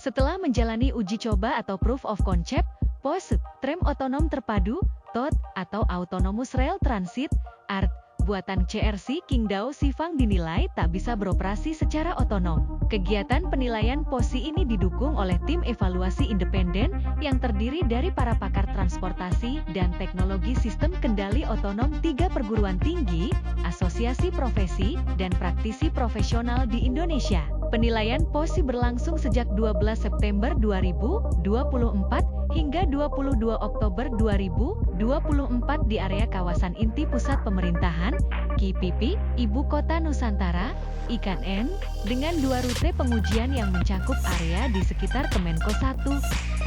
Setelah menjalani uji coba atau Proof of Concept, POS, Tram Otonom Terpadu, TOT, atau Autonomous Rail Transit, ART, buatan CRC Qingdao Xifang dinilai tak bisa beroperasi secara otonom. Kegiatan penilaian POSI ini didukung oleh tim evaluasi independen yang terdiri dari para pakar transportasi dan teknologi sistem kendali otonom 3 perguruan tinggi, asosiasi profesi, dan praktisi profesional di Indonesia. Penilaian POSI berlangsung sejak 12 September 2024 hingga 22 Oktober 2024 di area kawasan inti pusat pemerintahan, KPP, Ibu Kota Nusantara, IKN, dengan 2 rute pengujian yang mencakup area di sekitar Kemenko 1,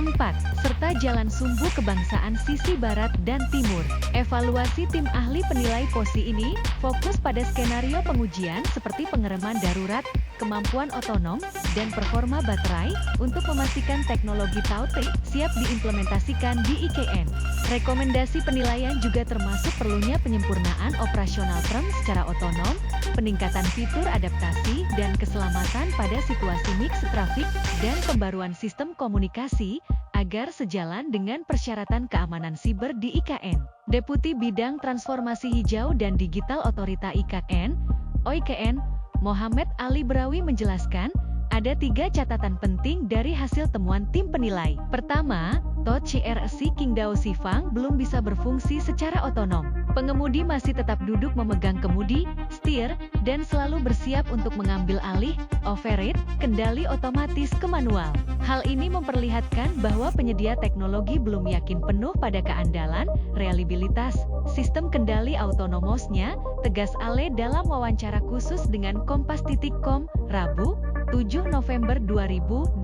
4, serta Jalan Sumbu Kebangsaan sisi Barat dan Timur. Evaluasi tim ahli penilai POSI ini fokus pada skenario pengujian seperti pengereman darurat, kemampuan otonom, dan performa baterai untuk memastikan teknologi TOT siap diimplementasikan di IKN. Rekomendasi penilaian juga termasuk perlunya penyempurnaan operasional tram secara otonom, peningkatan fitur adaptasi dan keselamatan pada situasi mix traffic, dan pembaruan sistem komunikasi agar sejalan dengan persyaratan keamanan siber di IKN. Deputi Bidang Transformasi Hijau dan Digital Otorita IKN, OIKN, Muhammad Ali Brawi menjelaskan, ada 3 catatan penting dari hasil temuan tim penilai. Pertama, TOT CRC Qingdao Xifang belum bisa berfungsi secara otonom. Pengemudi masih tetap duduk memegang kemudi, setir, dan selalu bersiap untuk mengambil alih, override, kendali otomatis ke manual. Hal ini memperlihatkan bahwa penyedia teknologi belum yakin penuh pada keandalan, reliabilitas, sistem kendali autonomosnya, tegas Ale dalam wawancara khusus dengan Kompas.com, Rabu, 7 November 2024.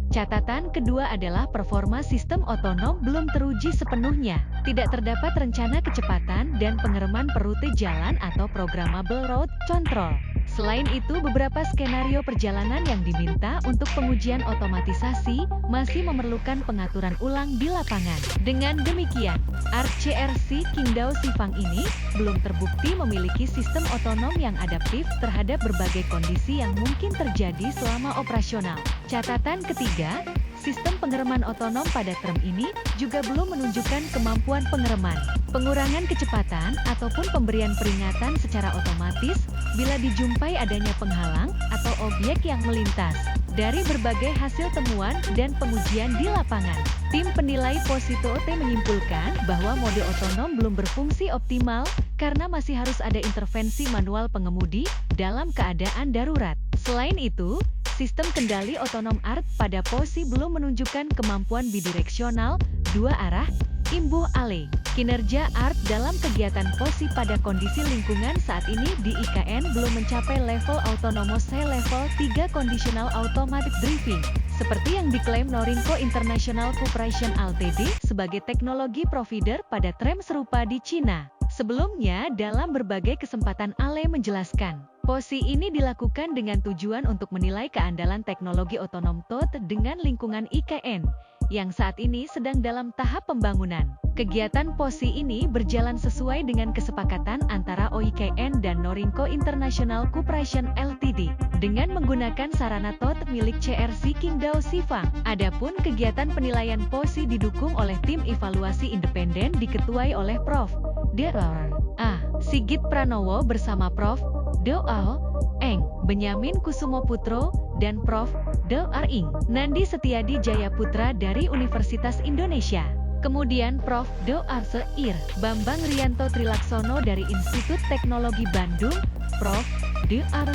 Catatan kedua adalah performa sistem otonom belum teruji sepenuhnya. Tidak terdapat rencana kecepatan dan pengereman per rute jalan atau programmable route control. Selain itu, beberapa skenario perjalanan yang diminta untuk pengujian otomatisasi masih memerlukan pengaturan ulang di lapangan. Dengan demikian, ART CRC Qingdao Xifang ini belum terbukti memiliki sistem otonom yang adaptif terhadap berbagai kondisi yang mungkin terjadi selama operasional. Catatan ketiga, sistem pengereman otonom pada tram ini juga belum menunjukkan kemampuan pengereman, pengurangan kecepatan, ataupun pemberian peringatan secara otomatis bila dijumpai adanya penghalang atau objek yang melintas. Dari berbagai hasil temuan dan pengujian di lapangan, tim penilai POSI TOT menyimpulkan bahwa mode otonom belum berfungsi optimal karena masih harus ada intervensi manual pengemudi dalam keadaan darurat. Selain itu, sistem kendali otonom ART pada POSI belum menunjukkan kemampuan bidireksional, 2 arah, imbuh Ale. Kinerja ART dalam kegiatan POSI pada kondisi lingkungan saat ini di IKN belum mencapai level autonomous level 3 conditional automatic driving, seperti yang diklaim Norinco International Corporation Ltd sebagai teknologi provider pada tram serupa di Cina. Sebelumnya, dalam berbagai kesempatan Ale menjelaskan, POSI ini dilakukan dengan tujuan untuk menilai keandalan teknologi otonom TOT dengan lingkungan IKN, yang saat ini sedang dalam tahap pembangunan. Kegiatan POSI ini berjalan sesuai dengan kesepakatan antara OIKN dan Norinco International Corporation Ltd, dengan menggunakan sarana TOT milik CRC Qingdao Xifang. Adapun kegiatan penilaian POSI didukung oleh tim evaluasi independen diketuai oleh Prof. Dr. A. Sigit Pranowo bersama Prof. Dr. Eng. Benyamin Kusumoputro, dan Prof. Dr. Ing. Nandi Setiadi Jayaputra dari Universitas Indonesia. Kemudian Prof. Dr. Seir. Bambang Rianto Trilaksono dari Institut Teknologi Bandung, Prof. Dr.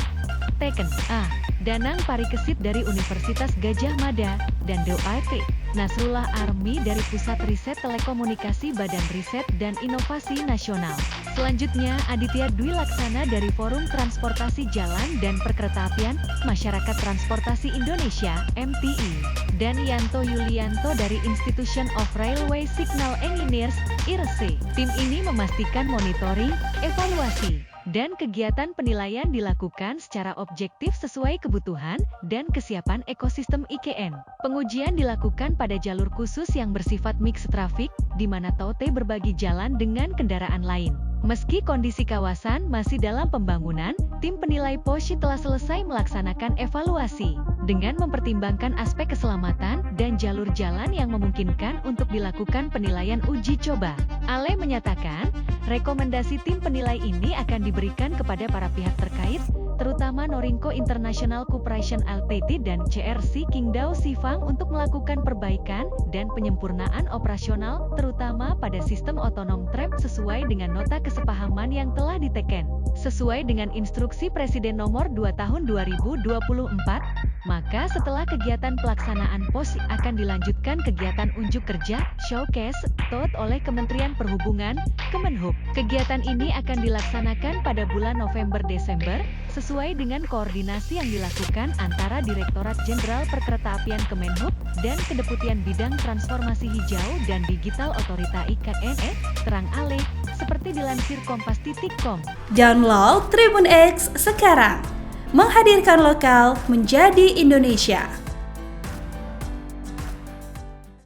Teken A. Danang Parikesit dari Universitas Gadjah Mada, dan Dr. Nasrullah Armi dari Pusat Riset Telekomunikasi Badan Riset dan Inovasi Nasional. Selanjutnya, Aditya Dwi Laksana dari Forum Transportasi Jalan dan Perkeretaapian Masyarakat Transportasi Indonesia (MTI), dan Yanto Yulianto dari Institution of Railway Signal Engineers (IRSE). Tim ini memastikan monitoring, evaluasi, dan kegiatan penilaian dilakukan secara objektif sesuai kebutuhan dan kesiapan ekosistem IKN. Pengujian dilakukan pada jalur khusus yang bersifat mixed traffic, di mana TOT berbagi jalan dengan kendaraan lain. Meski kondisi kawasan masih dalam pembangunan, tim penilai POSI telah selesai melaksanakan evaluasi dengan mempertimbangkan aspek keselamatan dan jalur jalan yang memungkinkan untuk dilakukan penilaian uji coba. Ale menyatakan, rekomendasi tim penilai ini akan diberikan kepada para pihak terkait, terutama Norinco International Corporation Ltd dan CRC Qingdao Xifang untuk melakukan perbaikan dan penyempurnaan operasional, terutama pada sistem otonom tram sesuai dengan nota kesepahaman yang telah diteken. Sesuai dengan instruksi Presiden nomor 2 tahun 2024, maka setelah kegiatan pelaksanaan POSI akan dilanjutkan kegiatan unjuk kerja, showcase, TOT oleh Kementerian Perhubungan, Kemenhub. Kegiatan ini akan dilaksanakan pada bulan November-Desember, sesuai dengan koordinasi yang dilakukan antara Direktorat Jenderal Perkeretaapian Kemenhub dan Kedeputian Bidang Transformasi Hijau dan Digital Otorita IKN, terang Ale, seperti dilansir kompas.com. Download Tribun X sekarang, menghadirkan lokal menjadi Indonesia.